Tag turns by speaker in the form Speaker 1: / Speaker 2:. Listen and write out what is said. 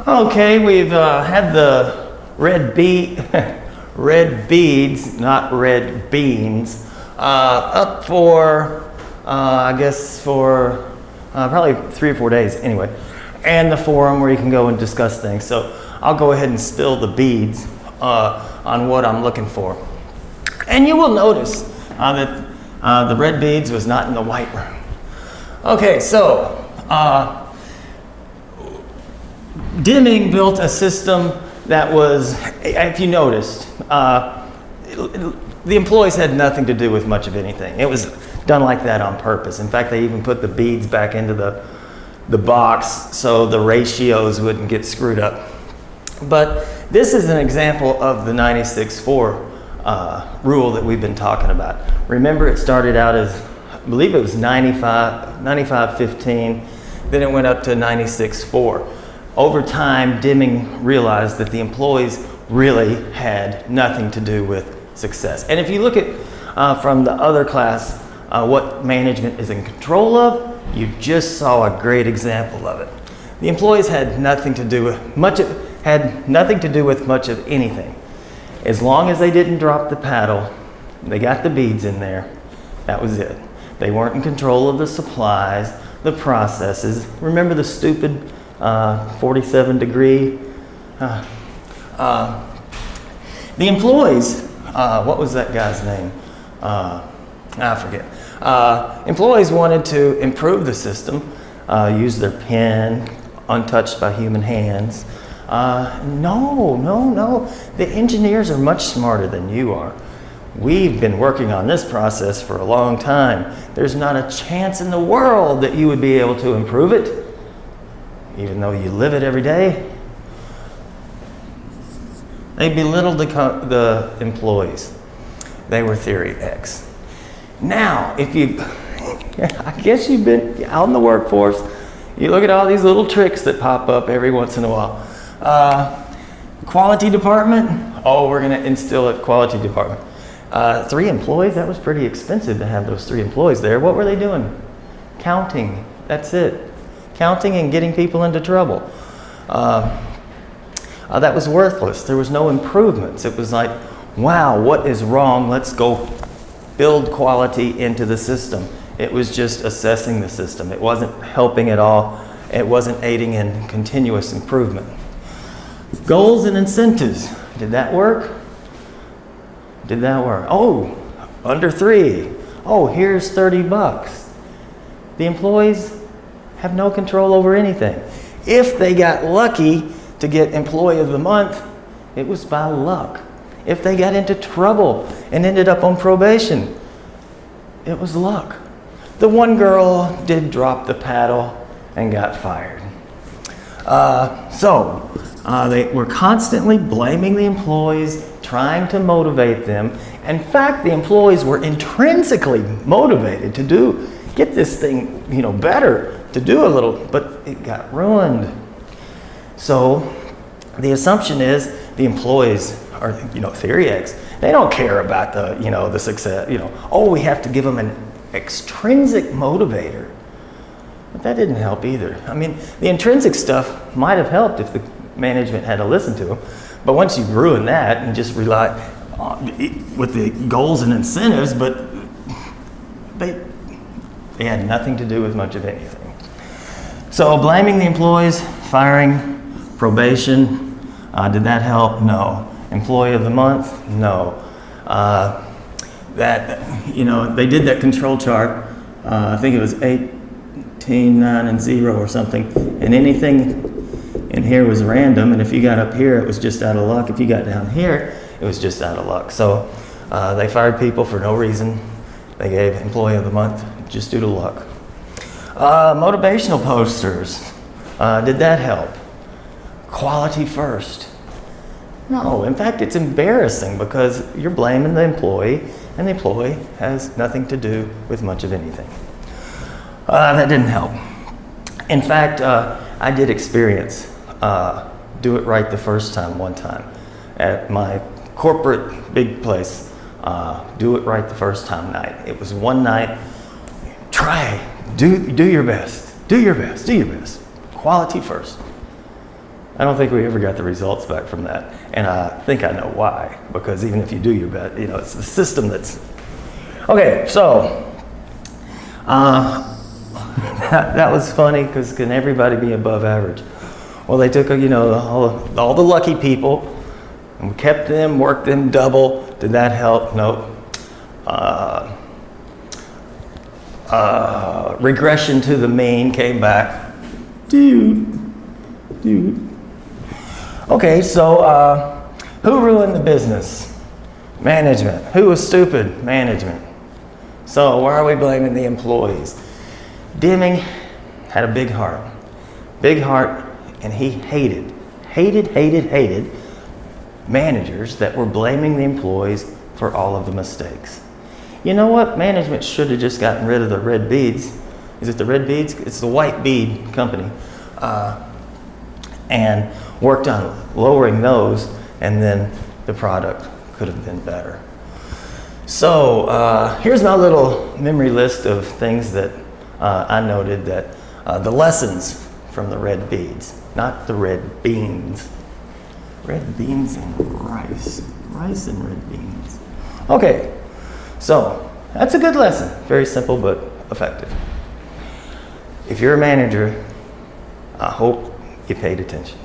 Speaker 1: Okay, we've had the red beads, not red beans, up for, I guess for probably 3 or 4 days anyway, and the forum where you can go and discuss things. So I'll go ahead and spill the beads on what I'm looking for. And you will notice that the red beads was not in the white room. Okay, so Deming built a system that was, if you noticed, the employees had nothing to do with much of anything. It was done like that on purpose. In fact, they even put the beads back into the box so the ratios wouldn't get screwed up. But this is an example of the 96-4 rule that we've been talking about. Remember, it started out as, I believe it was 95-15, then it went up to 96-4. Over time, Deming realized that the employees really had nothing to do with success. And if you look at from the other class, what management is in control of, you just saw a great example of it. The employees had nothing to do with much of anything. As long as they didn't drop the paddle, they got the beads in there, that was it. They weren't in control of the supplies, the processes. Remember the stupid 47 degree? The employees, what was that guy's name? I forget. Employees wanted to improve the system, use their pen, untouched by human hands. No. The engineers are much smarter than you are. We've been working on this process for a long time. There's not a chance in the world that you would be able to improve it, even though you live it every day. They belittled the employees. They were theory X. Now, if you, I guess you've been out in the workforce, you look at all these little tricks that pop up every once in a while. Quality department, we're gonna instill a quality department. 3 employees, that was pretty expensive to have those 3 employees there. What were they doing? Counting, that's it. Counting and getting people into trouble. That was worthless. There was no improvements. It was like, wow, what is wrong? Let's go build quality into the system. It was just assessing the system. It wasn't helping at all. It wasn't aiding in continuous improvement. Goals and incentives. Did that work? Did that work? Oh, under 3. Oh, here's $30. The employees have no control over anything. If they got lucky to get Employee of the Month, it was by luck. If they got into trouble and ended up on probation, it was luck. The one girl did drop the paddle and got fired. They were constantly blaming the employees, trying to motivate them. In fact, the employees were intrinsically motivated to get this thing, better, to do a little, but it got ruined. So the assumption is the employees are, theory X. They don't care about the success. We have to give them an extrinsic motivator. But that didn't help either. I mean, the intrinsic stuff might have helped if the management had to listen to them. But once you ruin that and just rely on, with the goals and incentives, but they had nothing to do with much of anything. So blaming the employees, firing, probation, did that help? No. Employee of the Month? No. They did that control chart. I think it was 18, 9, and 0 or something. And anything in here was random. And if you got up here, it was just out of luck. If you got down here, it was just out of luck. So they fired people for no reason. They gave Employee of the Month just due to luck. Motivational posters. Did that help? Quality first. No, in fact, it's embarrassing because you're blaming the employee and the employee has nothing to do with much of anything. That didn't help. In fact, I did experience do it right the first time one time at my corporate big place. Do it right the first time night. It was one night. Do your best. Do your best. Do your best. Quality first. I don't think we ever got the results back from that. And I think I know why, because even if you do your best, it's the system that's... Okay, so that was funny, because can everybody be above average? Well, they took, all the lucky people and kept them, worked them double. Did that help? Nope. Regression to the mean came back. Dude. Okay, so who ruined the business? Management. Who was stupid? Management. So why are we blaming the employees? Deming had a big heart, and he hated managers that were blaming the employees for all of the mistakes. You know what? Management should have just gotten rid of the red beads. Is it the red beads? It's the white bead company. And worked on lowering those, and then the product could have been better. So here's my little memory list of things that I noted that the lessons from the red beads, not the red beans. Red beans and rice. Rice and red beans. Okay, so that's a good lesson. Very simple but effective. If you're a manager, I hope you paid attention.